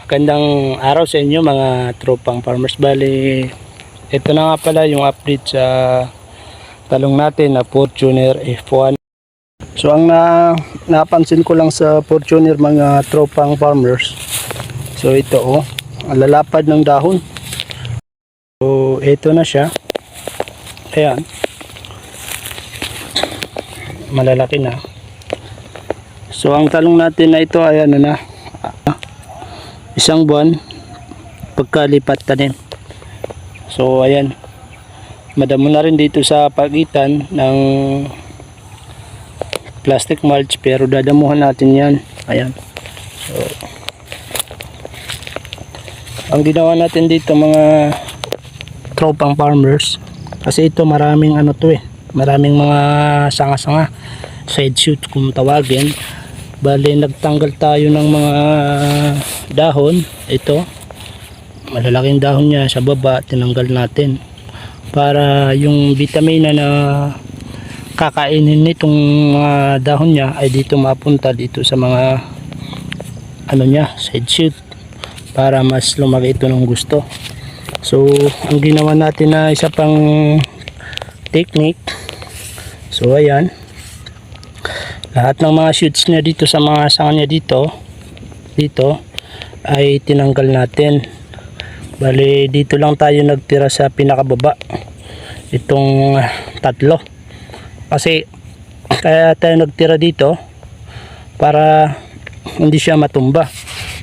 Gandang araw sa inyo mga tropang farmers. Bali, ito na nga pala yung update sa talong natin na Fortuner F1. So ang napansin ko lang sa Fortuner mga tropang farmers, so ito ang lalapad ng dahon. So ito na siya. Ayan. Malalaki na. So ang talong natin na ito ay ano na, isang buwan pagkalipat tanim. So ayan, madamo na rin dito sa pagitan ng plastic mulch, pero dadamuhan natin yan. Ayan. So ang ginawa natin dito mga tropang farmers, kasi ito maraming ano to maraming mga sanga-sanga, side shoot kung tawagin. Bali nagtanggal tayo ng mga dahon. Ito malalaking dahon niya sa baba, tinanggal natin para yung vitamina na kakainin nitong mga dahon niya ay dito mapunta dito sa mga ano niya, side shoot, para mas lumaki ito ng gusto. So ang ginawa natin na isa pang technique, so ayan, lahat ng mga shoots niya dito sa mga sanga niya dito ay tinanggal natin. Bali dito lang tayo nagtira sa pinakababa, itong tatlo. Kasi kaya tayo nagtira dito para hindi siya matumba.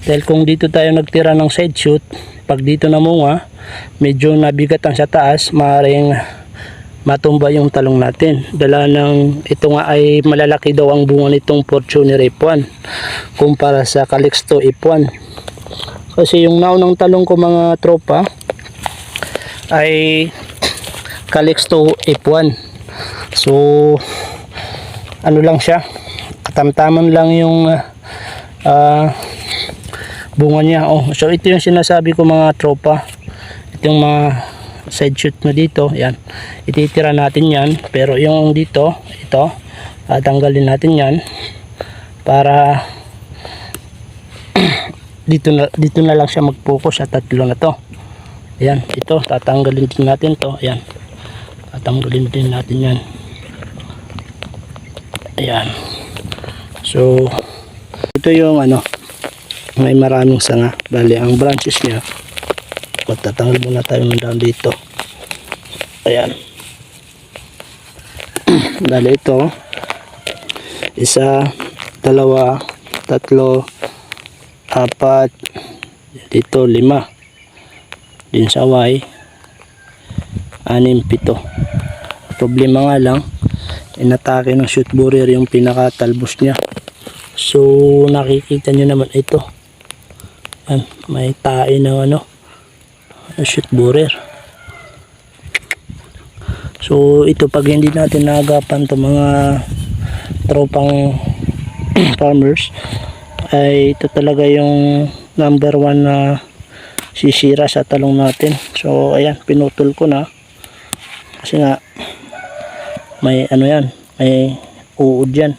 Dahil kung dito tayo nagtira ng side shoot, pag dito namunga, medyo nabigat ang sa taas, maaaring matumba yung talong natin. Dala ng ito nga ay malalaki daw ang bunga nitong Fortuner F1 kumpara sa Calixto F1. Kasi yung naunang talong ko mga tropa ay Calixto F1. So ano lang siya, katamtaman lang yung bunga niya. So ito yung sinasabi ko mga tropa, itong mga side shoot na dito, yan, ititira natin yan. Pero yung dito, ito, tanggalin natin yan para dito na lang siya mag-focus sa tatlo na to. Ayan, ito tatanggalin din natin to. Ayan, tatanggalin din natin yan. Ayan. So ito yung ano, may maraming sanga. Bali ang branches niya, magtatanggal muna tayo ng dahon dito. Ayan. Dali ito, isa, dalawa, tatlo, apat, dito lima, din sa Y, anim, pito. Problema nga lang, inatake ng shoot borer yung pinakatalbos niya. So nakikita nyo naman ito, may tae ng ano, shoot borer. So ito, pag hindi natin naagapan to mga tropang farmers, ay ito talaga yung number 1 na sisira sa talong natin. So ayan, pinutol ko na kasi nga may ano yan, may uod yan.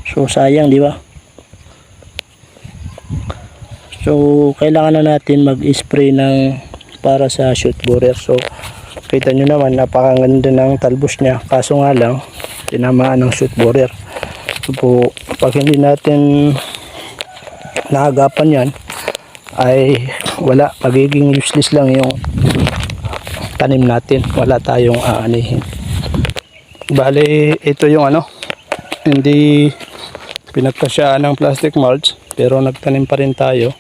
So sayang, di ba? So kailangan na natin mag-spray ng para sa shoot borer. So kita nyo naman, napakaganda ng talbos niya, kaso nga lang tinamaan ng shoot borer. So po, pag hindi natin naagapan yan, ay wala, magiging useless lang yung tanim natin, wala tayong aanihin. Bale ito yung ano, hindi pinagkasyaan ng plastic mulch, pero nagtanim pa rin tayo.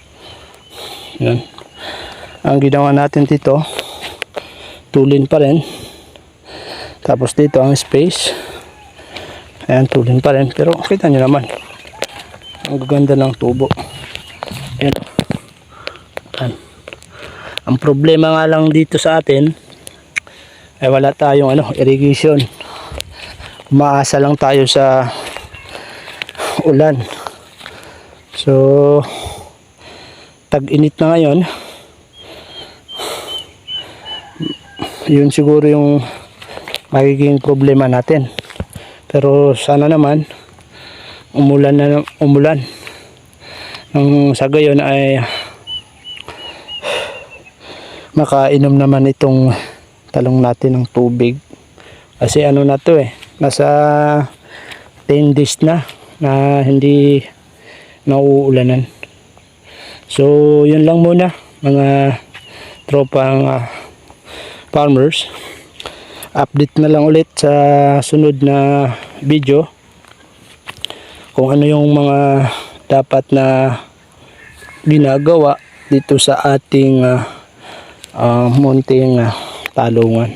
Yan. Ang ginawa natin dito, tulin pa rin. Tapos dito ang space, ayan, tulin pa rin. Pero kita nyo naman, ang ganda ng tubo. Ayan. Ayan. Ang problema nga lang dito sa atin ay wala tayong ano, irrigation. Umaasa lang tayo sa ulan. So tag-init na ngayon, yun siguro yung magiging problema natin. Pero sana naman umulan Nang sa gayon ay makainom naman itong talong natin ng tubig. Kasi ano na to nasa 10 days na hindi nauulanan. So yun lang muna mga tropang farmers. Update na lang ulit sa sunod na video kung ano yung mga dapat na ginagawa dito sa ating munting talungan.